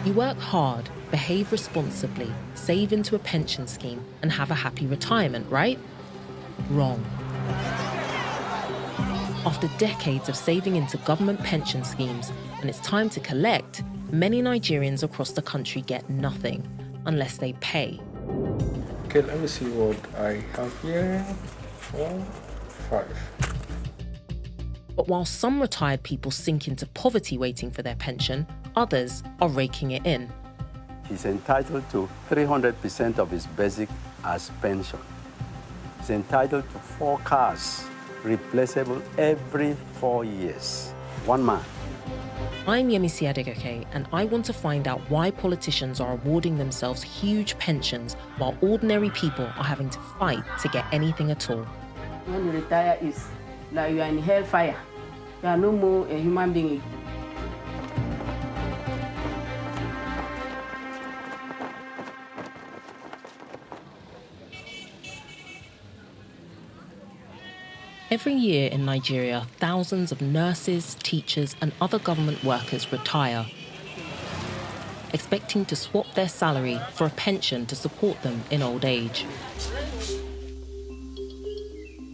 You work hard, behave responsibly, save into a pension scheme, and have a happy retirement, right? Wrong. After decades of saving into government pension schemes, when it's time to collect, many Nigerians across the country get nothing unless they pay. Okay, let me see what I have here. 4, 5. But while some retired people sink into poverty waiting for their pension, others are raking it in. He's entitled to 300% of his basic as pension. He's entitled to 4 cars, replaceable every 4 years. One man. I'm Yemisi Adegoke, and I want to find out why politicians are awarding themselves huge pensions while ordinary people are having to fight to get anything at all. When you retire, is like you are in hellfire. You are no more a human being. Every year in Nigeria, thousands of nurses, teachers, and other government workers retire, expecting to swap their salary for a pension to support them in old age.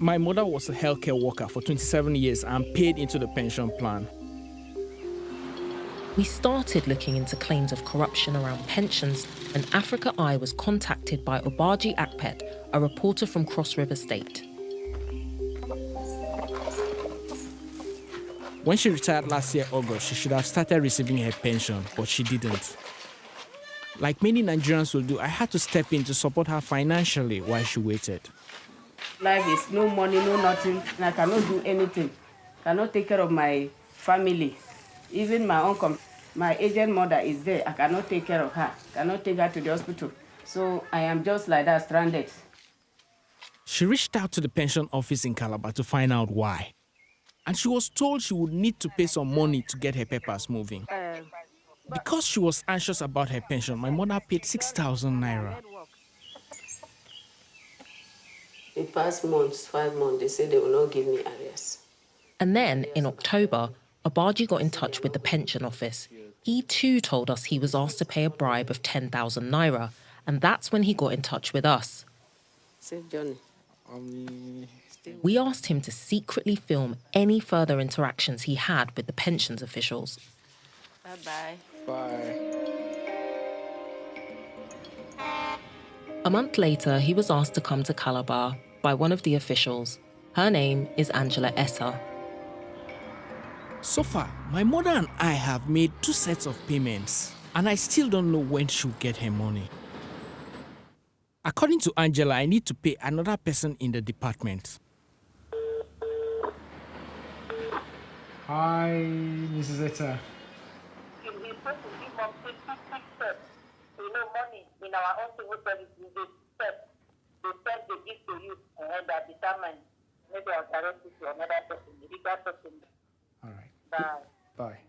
My mother was a healthcare worker for 27 years and paid into the pension plan. We started looking into claims of corruption around pensions when Africa Eye was contacted by Obaji Akpet, a reporter from Cross River State. When she retired last year, August, she should have started receiving her pension, but she didn't. Like many Nigerians will do, I had to step in to support her financially while she waited. Life is no money, no nothing, and I cannot do anything. Cannot take care of my family. Even my uncle, my aged mother is there. I cannot take care of her. Cannot take her to the hospital. So I am just like that, stranded. She reached out to the pension office in Calabar to find out why. And she was told she would need to pay some money to get her papers moving. Because she was anxious about her pension, my mother paid 6,000 naira. In past months, 5 months, they said they will not give me arrears. And then, in October, Obaji got in touch with the pension office. He too told us he was asked to pay a bribe of 10,000 naira, and that's when he got in touch with us. Safe journey. We asked him to secretly film any further interactions he had with the pensions officials. Bye-bye. Bye. A month later, he was asked to come to Calabar by one of the officials. Her name is Angela Essa. So far, my mother and I have made 2 sets of payments, and I still don't know when she'll get her money. According to Angela, I need to pay another person in the department. Hi, Mrs. Etta. He's supposed to give us 50 steps. You know, money in our own civil service is the steps. The steps they give to you and that determine maybe I'll direct you to another person, the bigger person. All right. Bye.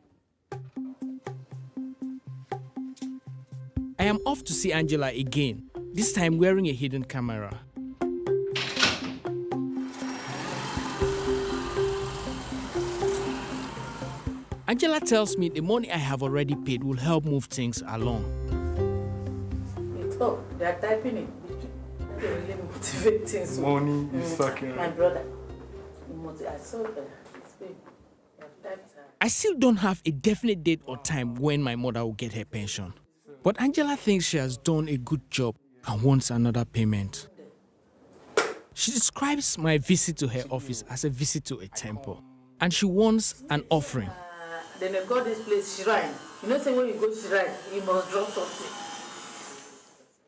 I am off to see Angela again, this time wearing a hidden camera. Angela tells me the money I have already paid will help move things along. Oh, they are typing it. They really motivate things. Money is sucking. My brother. I saw that. I still don't have a definite date or time when my mother will get her pension. But Angela thinks she has done a good job and wants another payment. She describes my visit to her office as a visit to a temple. And she wants an offering. Then they got this place shrine. You know, say when you go shrine, you must drop something.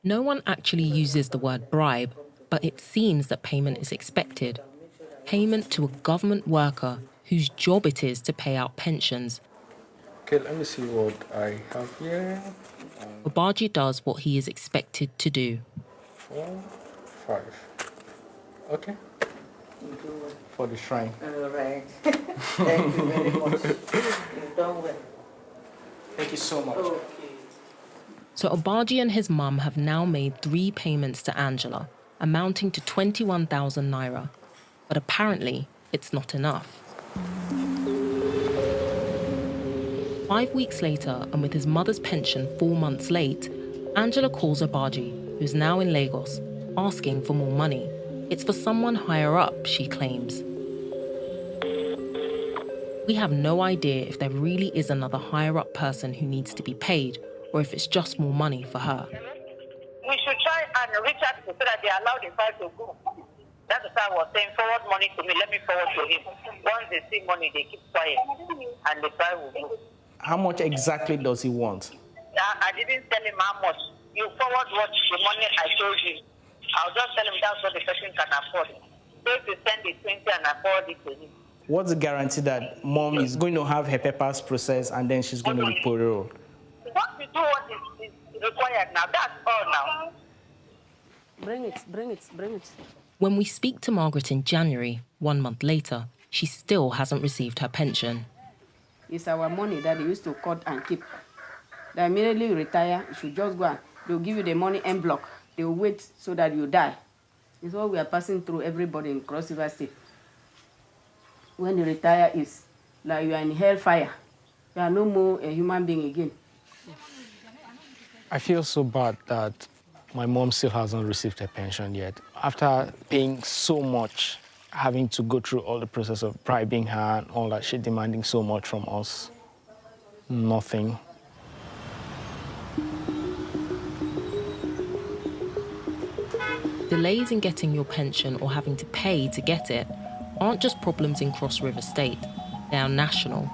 No one actually uses the word bribe, but it seems that payment is expected. Payment to a government worker whose job it is to pay out pensions. Okay, let me see what I have here. Obaji does what he is expected to do. 4, 5. Okay. For the shrine. All right. Thank you very much. You've done well. Thank you so much. Okay. So Obaji and his mum have now made 3 payments to Angela, amounting to 21,000 naira. But apparently, it's not enough. 5 weeks later, and with his mother's pension 4 months late, Angela calls Obaji, who's now in Lagos, asking for more money. It's for someone higher up, she claims. We have no idea if there really is another higher-up person who needs to be paid, or if it's just more money for her. We should try and reach out to so that they allow the file to go. That's what I was saying. Forward money to me, let me forward to him. Once they see money, they keep quiet, and the file will go. How much exactly does he want? I didn't tell him how much. You forward what the money I told you. I'll just tell him that's what the person can afford. So if you send the 20 and I forward it to him. What's the guarantee that mom is going to have her papers processed and then she's going to be paroled? What you do what is required now, that's all now. Bring it. When we speak to Margaret in January, 1 month later, she still hasn't received her pension. It's our money that they used to cut and keep. They immediately retire, you should just go and they'll give you the money en bloc. They'll wait so that you die. It's what we are passing through everybody in Cross River State. When you retire, it's like you are in hellfire. You are no more a human being again. I feel so bad that my mom still hasn't received her pension yet. After paying so much, having to go through all the process of bribing her and all that, she demanding so much from us. Nothing. Delays in getting your pension or having to pay to get it aren't just problems in Cross River State, they are national.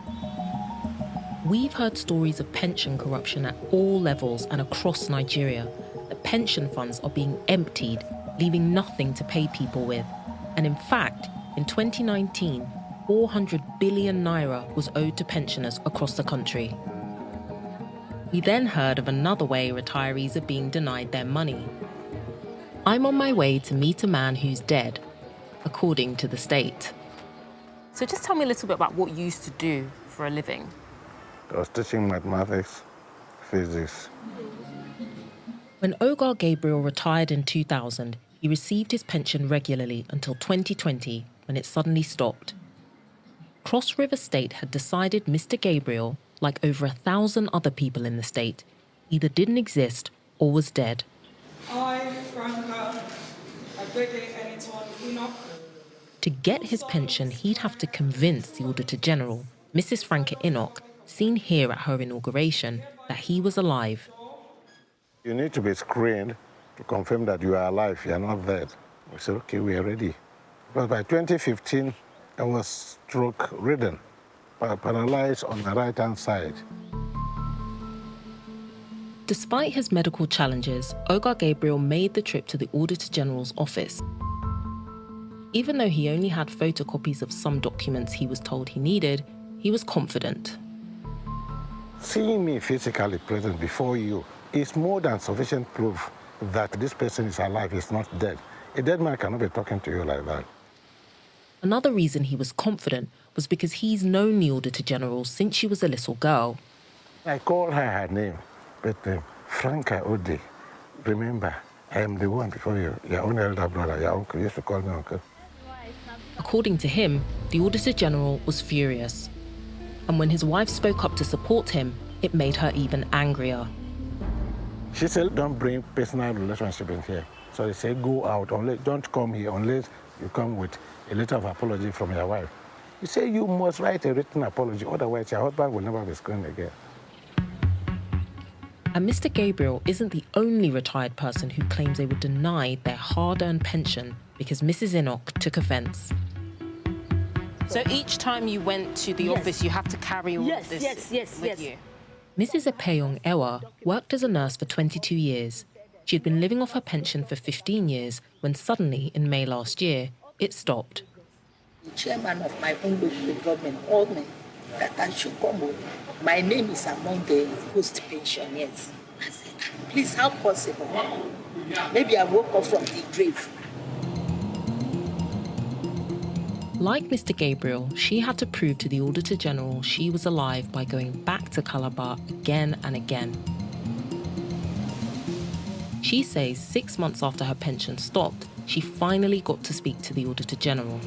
We've heard stories of pension corruption at all levels and across Nigeria. The pension funds are being emptied, leaving nothing to pay people with. And in fact, in 2019, 400 billion naira was owed to pensioners across the country. We then heard of another way retirees are being denied their money. I'm on my way to meet a man who's dead, according to the state. So just tell me a little bit about what you used to do for a living. I was teaching mathematics, physics. When Ogar Gabriel retired in 2000, he received his pension regularly until 2020, when it suddenly stopped. Cross River State had decided Mr. Gabriel, like over 1,000 other people in the state, either didn't exist or was dead. To get his pension, he'd have to convince the Auditor General, Mrs. Franca Enoch, seen here at her inauguration, that he was alive. You need to be screened to confirm that you are alive, you are not dead. We said, okay, we are ready. But by 2015, I was stroke-ridden, paralyzed on the right-hand side. Despite his medical challenges, Ogar Gabriel made the trip to the Auditor General's office. Even though he only had photocopies of some documents he was told he needed, he was confident. Seeing me physically present before you is more than sufficient proof that this person is alive, is not dead. A dead man cannot be talking to you like that. Another reason he was confident was because he's known the Auditor General since she was a little girl. I called her name, but Franca Ode. Remember, I am the one before you, your own elder brother, your uncle. You used to call me uncle. According to him, the Auditor General was furious. And when his wife spoke up to support him, it made her even angrier. She said, don't bring personal relationship in here. So they say, go out, don't come here unless you come with a letter of apology from your wife. You say you must write a written apology, otherwise your husband will never be screened again. And Mr. Gabriel isn't the only retired person who claims they were denied their hard-earned pension because Mrs. Enoch took offence. So each time you went to the office, you have to carry all of this with you? Mrs. Epeyong Ewa worked as a nurse for 22 years. She had been living off her pension for 15 years when suddenly, in May last year, it stopped. The chairman of my own local government called me that I should come home. My name is among the post-pensioners. I said, please, how possible? Maybe I woke up from the grave. Like Mr. Gabriel, she had to prove to the Auditor General she was alive by going back to Calabar again and again. She says 6 months after her pension stopped, she finally got to speak to the Auditor General.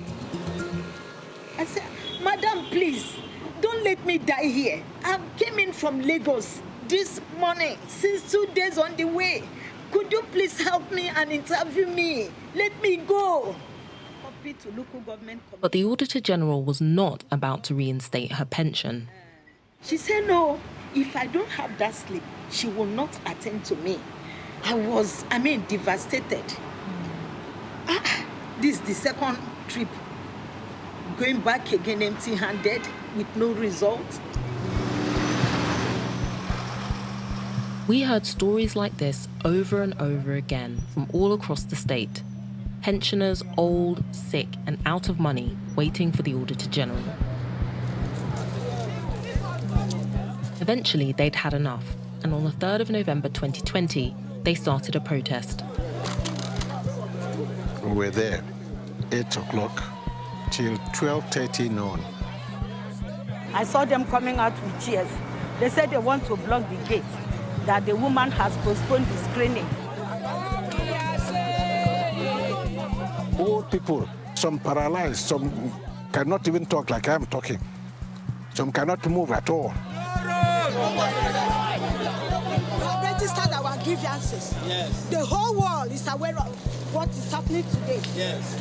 I said, Madam, please, don't let me die here. I came in from Lagos this morning, since 2 days on the way. Could you please help me and interview me? Let me go. Copy to local government. But the Auditor General was not about to reinstate her pension. She said, no, if I don't have that sleep, she will not attend to me. I was devastated. This is the second trip. Going back again empty-handed with no result. We heard stories like this over and over again from all across the state. Pensioners old, sick, and out of money waiting for the Auditor General. Eventually, they'd had enough, and on the 3rd of November 2020, they started a protest. We were there 8 o'clock till 12:30 noon. I saw them coming out with chairs. They said they want to block the gate, that the woman has postponed the screening. Old people, some paralyzed, some cannot even talk like I'm talking. Some cannot move at all. Registered our grievances. Yes. The whole world is aware of what is happening today. Yes.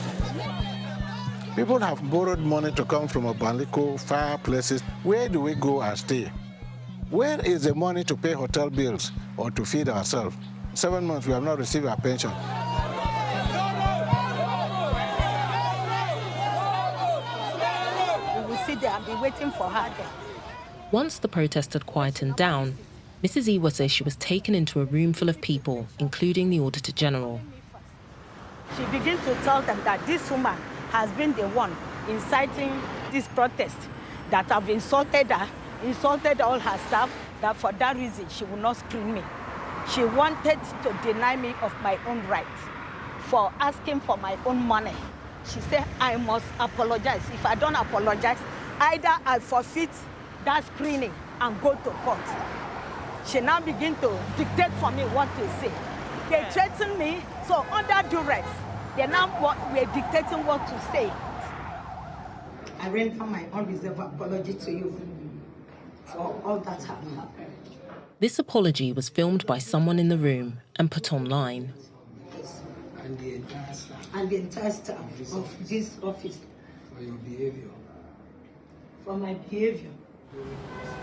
People have borrowed money to come from Obaliko, far places. Where do we go and stay? Where is the money to pay hotel bills or to feed ourselves? 7 months we have not received our pension. We will sit there and be waiting for her there. Once the protest had quietened down, Mrs. Iwa says she was taken into a room full of people, including the Auditor General. She began to tell them that this woman has been the one inciting this protest, that have insulted her, insulted all her staff, that for that reason she will not screen me. She wanted to deny me of my own rights for asking for my own money. She said I must apologize. If I don't apologize, either I forfeit that screening and go to court. She now begin to dictate for me what to say. They threaten me, so under duress, they now were dictating what to say. I render my unreserved apology to you for all that happened. This apology was filmed by someone in the room and put online. Yes. And the entire staff of this office. For your behavior. For my behavior.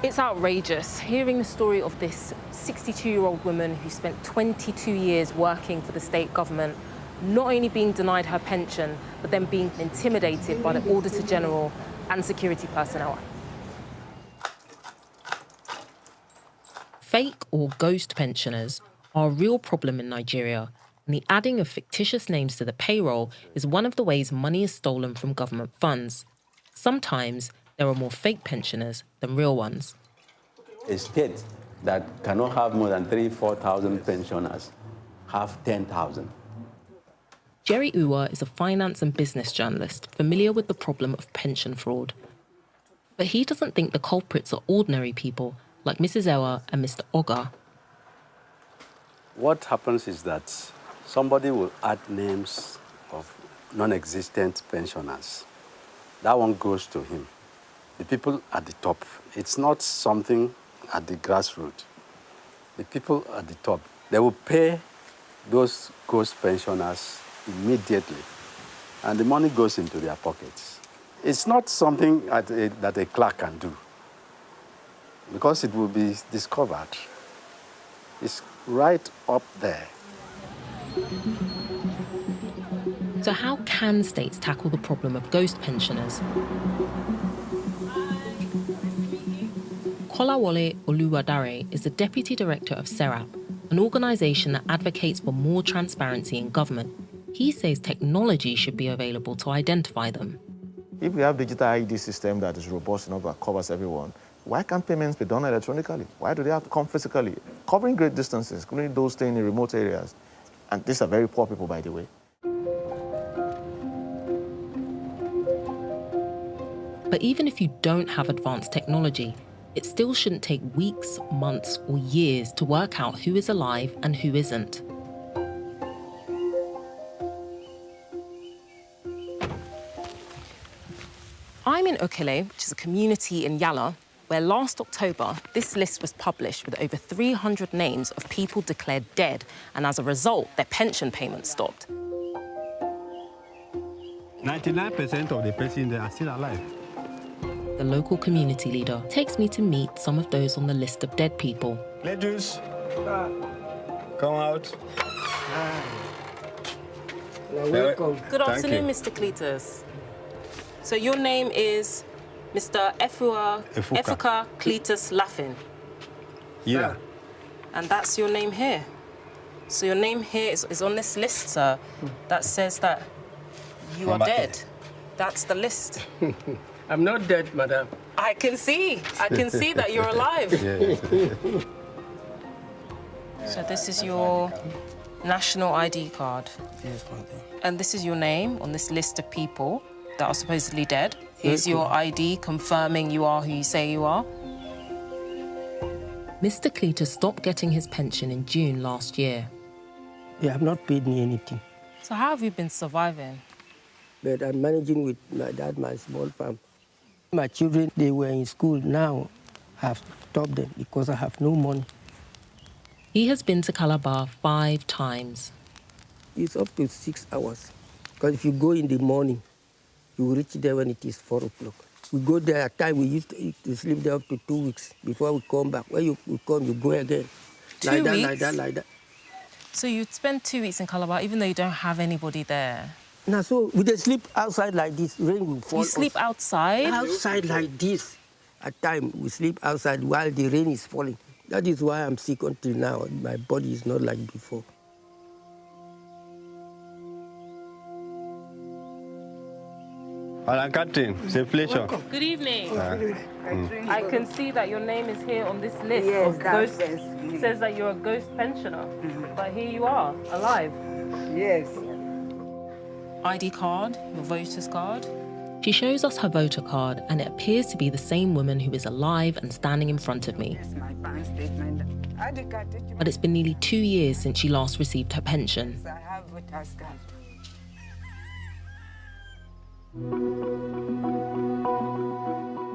It's outrageous hearing the story of this 62-year-old woman who spent 22 years working for the state government, not only being denied her pension, but then being intimidated by the Auditor General and security personnel. Fake or ghost pensioners are a real problem in Nigeria, and the adding of fictitious names to the payroll is one of the ways money is stolen from government funds. Sometimes there are more fake pensioners than real ones. A state that cannot have more than 3,000-4,000 pensioners have 10,000. Jerry Uwa is a finance and business journalist familiar with the problem of pension fraud. But he doesn't think the culprits are ordinary people like Mrs. Ewa and Mr. Oga. What happens is that somebody will add names of non-existent pensioners. That one goes to him. The people at the top, it's not something at the grassroots. The people at the top, they will pay those ghost pensioners immediately, and the money goes into their pockets. It's not something that a clerk can do, because it will be discovered. It's right up there. So how can states tackle the problem of ghost pensioners? Kolawole Oluwadare is the Deputy Director of SERAP, an organisation that advocates for more transparency in government. He says technology should be available to identify them. If we have digital ID system that is robust enough that covers everyone, why can't payments be done electronically? Why do they have to come physically? Covering great distances, including those staying in remote areas. And these are very poor people, by the way. But even if you don't have advanced technology, it still shouldn't take weeks, months, or years to work out who is alive and who isn't. I'm in Okele, which is a community in Yala, where last October, this list was published with over 300 names of people declared dead, and as a result, their pension payments stopped. 99% of the persons there are still alive. The local community leader takes me to meet some of those on the list of dead people. Ladies, come out. Welcome. Good afternoon, Mr. Cletus. So your name is Mr. Efuka Cletus Laffin. Yeah. And that's your name here. So your name here is on this list, sir, that says that you are dead. That's the list. I'm not dead, madam. I can see that you're alive. So this is your national ID card. Yes, madam. And this is your name on this list of people that are supposedly dead. Here's your ID confirming you are who you say you are. Mr. Cletus stopped getting his pension in June last year. They have not paid me anything. So how have you been surviving? But I'm managing with my dad, my small farm. My children, they were in school. Now I've stopped them because I have no money. He has been to Calabar 5 times. It's up to 6 hours. Because if you go in the morning, you will reach there when it is 4 o'clock. We go there at time, we used to sleep there up to 2 weeks before we come back. When you come, you go again. 2 like that, weeks? like that, like that. So you'd spend 2 weeks in Calabar even though you don't have anybody there? Now, so we just sleep outside like this, rain will fall. You sleep outside? Outside like this. At time, we sleep outside while the rain is falling. That is why I'm sick until now. My body is not like before. Alan Captain, it's a pleasure. Good evening. I can see that your name is here on this list of ghost. It says that you're a ghost pensioner, but here you are, alive. Yes. ID card, your voter's card. She shows us her voter card, and it appears to be the same woman who is alive and standing in front of me. Yes, my bank statement. ID card. But it's been nearly 2 years since she last received her pension. I have voter's card.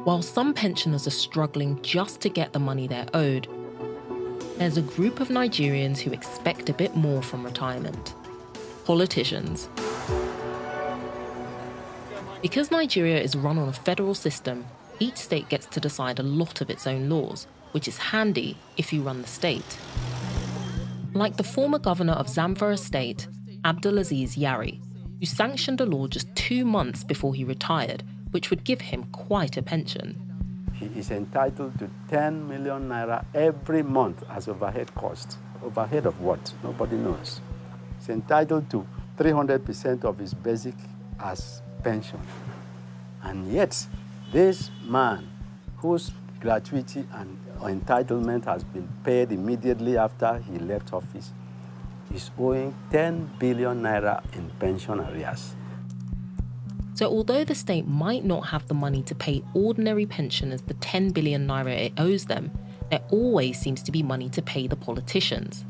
While some pensioners are struggling just to get the money they're owed, there's a group of Nigerians who expect a bit more from retirement. Politicians. Because Nigeria is run on a federal system, each state gets to decide a lot of its own laws, which is handy if you run the state. Like the former governor of Zamfara State, Abdulaziz Yari, who sanctioned a law just 2 months before he retired, which would give him quite a pension. He is entitled to 10 million naira every month as overhead cost. Overhead of what? Nobody knows. He's entitled to 300% of his basic as pension. And yet, this man, whose gratuity and entitlement has been paid immediately after he left office, is owing 10 billion naira in pension arrears. So although the state might not have the money to pay ordinary pensioners the 10 billion naira it owes them, there always seems to be money to pay the politicians.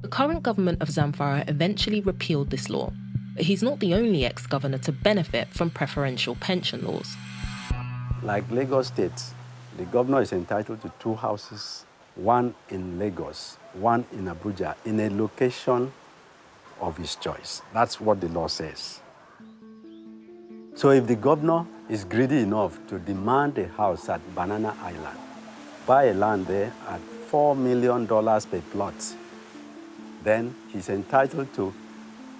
The current government of Zamfara eventually repealed this law, but he's not the only ex-governor to benefit from preferential pension laws. Like Lagos State, the governor is entitled to 2 houses, one in Lagos, one in Abuja, in a location of his choice. That's what the law says. So if the governor is greedy enough to demand a house at Banana Island, buy a land there at $4 million per plot, then he's entitled to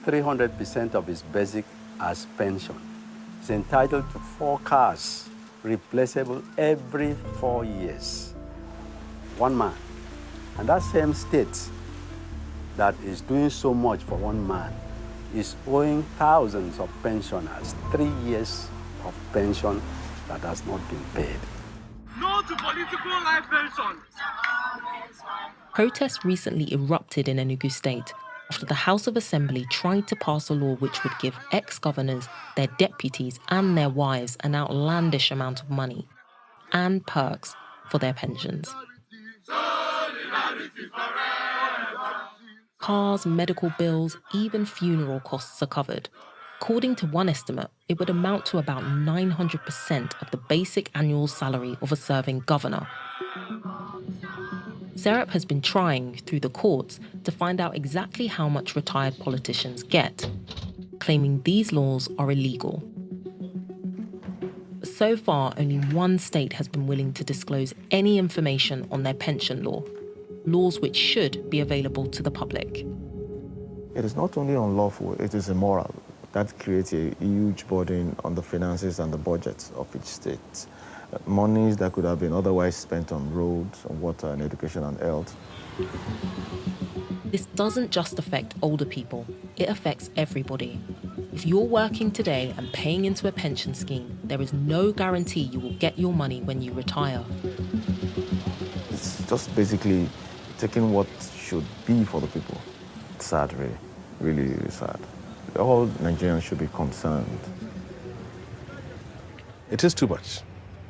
300% of his basic as pension. He's entitled to 4 cars, replaceable every 4 years. One man. And that same state that is doing so much for one man is owing thousands of pensioners 3 years of pension that has not been paid. No to political life pension. Protests recently erupted in Enugu State after the House of Assembly tried to pass a law which would give ex-governors, their deputies and their wives an outlandish amount of money and perks for their pensions. Cars, medical bills, even funeral costs are covered. According to one estimate, it would amount to about 900% of the basic annual salary of a serving governor. Serap has been trying, through the courts, to find out exactly how much retired politicians get, claiming these laws are illegal. But so far, only one state has been willing to disclose any information on their pension laws which should be available to the public. It is not only unlawful, it is immoral. That creates a huge burden on the finances and the budgets of each state. Monies that could have been otherwise spent on roads, on water, and education and health. This doesn't just affect older people, it affects everybody. If you're working today and paying into a pension scheme, there is no guarantee you will get your money when you retire. It's just basically taking what should be for the people. It's sad, really. Really, really sad. All Nigerians should be concerned. It is too much.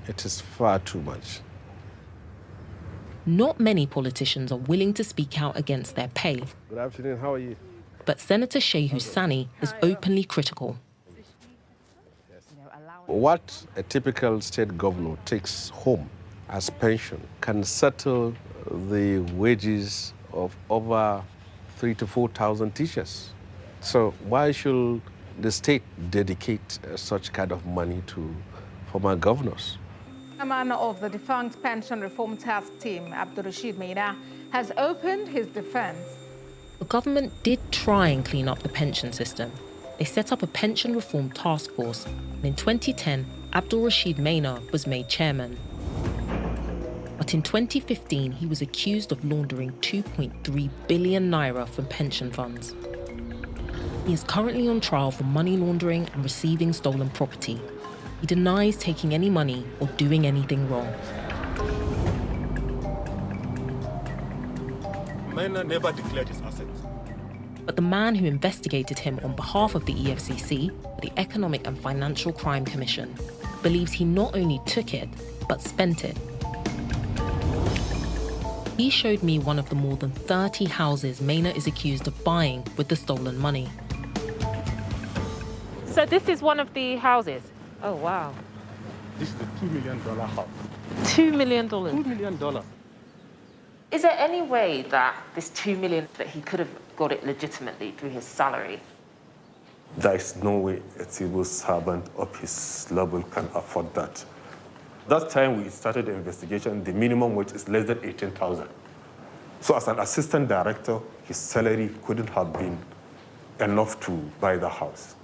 It is far too much. Not many politicians are willing to speak out against their pay. Good afternoon, how are you? But Senator Shehu Sani is openly critical. What a typical state governor takes home as pension can settle the wages of over 3,000 to 4,000 teachers. So why should the state dedicate such kind of money to former governors? Chairman of the defunct Pension Reform Task Team, Abdul Rashid Maina, has opened his defense. The government did try and clean up the pension system. They set up a pension reform task force, and in 2010, Abdul Rashid Maina was made chairman. But in 2015, he was accused of laundering 2.3 billion naira from pension funds. He is currently on trial for money laundering and receiving stolen property. He denies taking any money or doing anything wrong. Maina never declared his assets. But the man who investigated him on behalf of the EFCC, the Economic and Financial Crime Commission, believes he not only took it, but spent it. He showed me one of the more than 30 houses Maina is accused of buying with the stolen money. So this is one of the houses? Oh, wow. This is a $2 million house. $2 million? $2 million. Is there any way that this $2 million, that he could have got it legitimately through his salary? There is no way a civil servant of his level can afford that. That time we started the investigation, the minimum wage is less than 18,000. So as an assistant director, his salary couldn't have been enough to buy the house.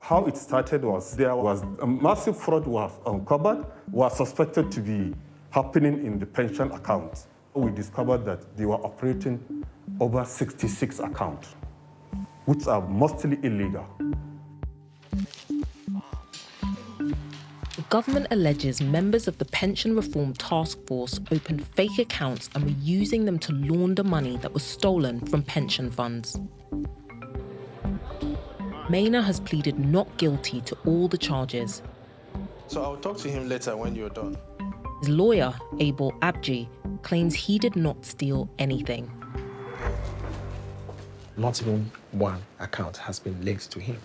How it started was there was a massive fraud was uncovered, was suspected to be happening in the pension account. We discovered that they were operating over 66 accounts, which are mostly illegal. The government alleges members of the Pension Reform Task Force opened fake accounts and were using them to launder money that was stolen from pension funds. Maina has pleaded not guilty to all the charges. So I'll talk to him later when you're done. His lawyer, Abel Abji, claims he did not steal anything. Not even one account has been linked to him.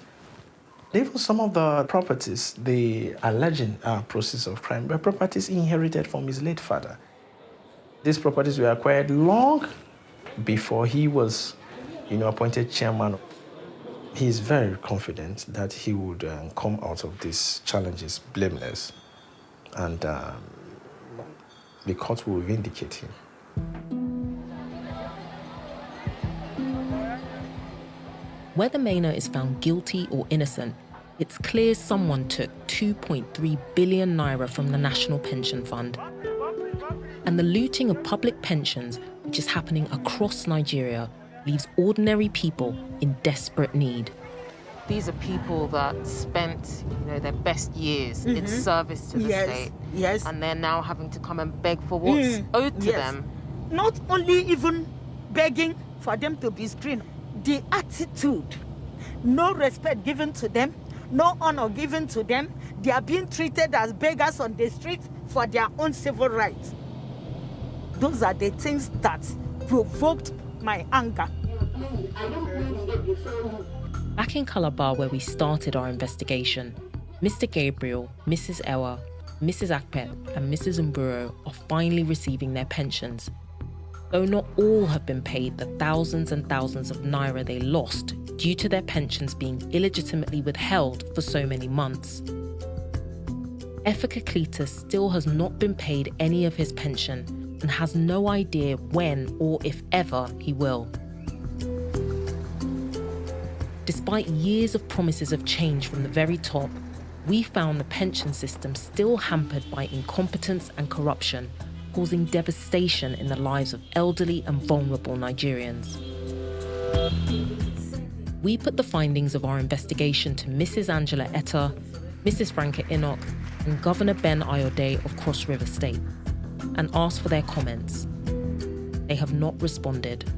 Even some of the properties, the alleged process of crime, were properties he inherited from his late father. These properties were acquired long before he was, appointed chairman. He is very confident that he would come out of these challenges blameless, and the court will vindicate him. Whether Maina is found guilty or innocent, it's clear someone took 2.3 billion naira from the National Pension Fund. And the looting of public pensions, which is happening across Nigeria, leaves ordinary people in desperate need. These are people that spent, their best years in service to the state. Yes. And they're now having to come and beg for what's owed to them. Not only even begging for them to be screened, the attitude, no respect given to them, no honor given to them. They are being treated as beggars on the street for their own civil rights. Those are the things that provoked my anger. Back in Calabar, where we started our investigation, Mr. Gabriel, Mrs. Ewa, Mrs. Akpet, and Mrs. Mburo are finally receiving their pensions. Though not all have been paid the thousands and thousands of naira they lost due to their pensions being illegitimately withheld for so many months. Efika Cletus still has not been paid any of his pension and has no idea when or if ever he will. Despite years of promises of change from the very top, we found the pension system still hampered by incompetence and corruption, causing devastation in the lives of elderly and vulnerable Nigerians. We put the findings of our investigation to Mrs. Angela Etta, Mrs. Franca Enoch, and Governor Ben Ayode of Cross River State, and asked for their comments. They have not responded.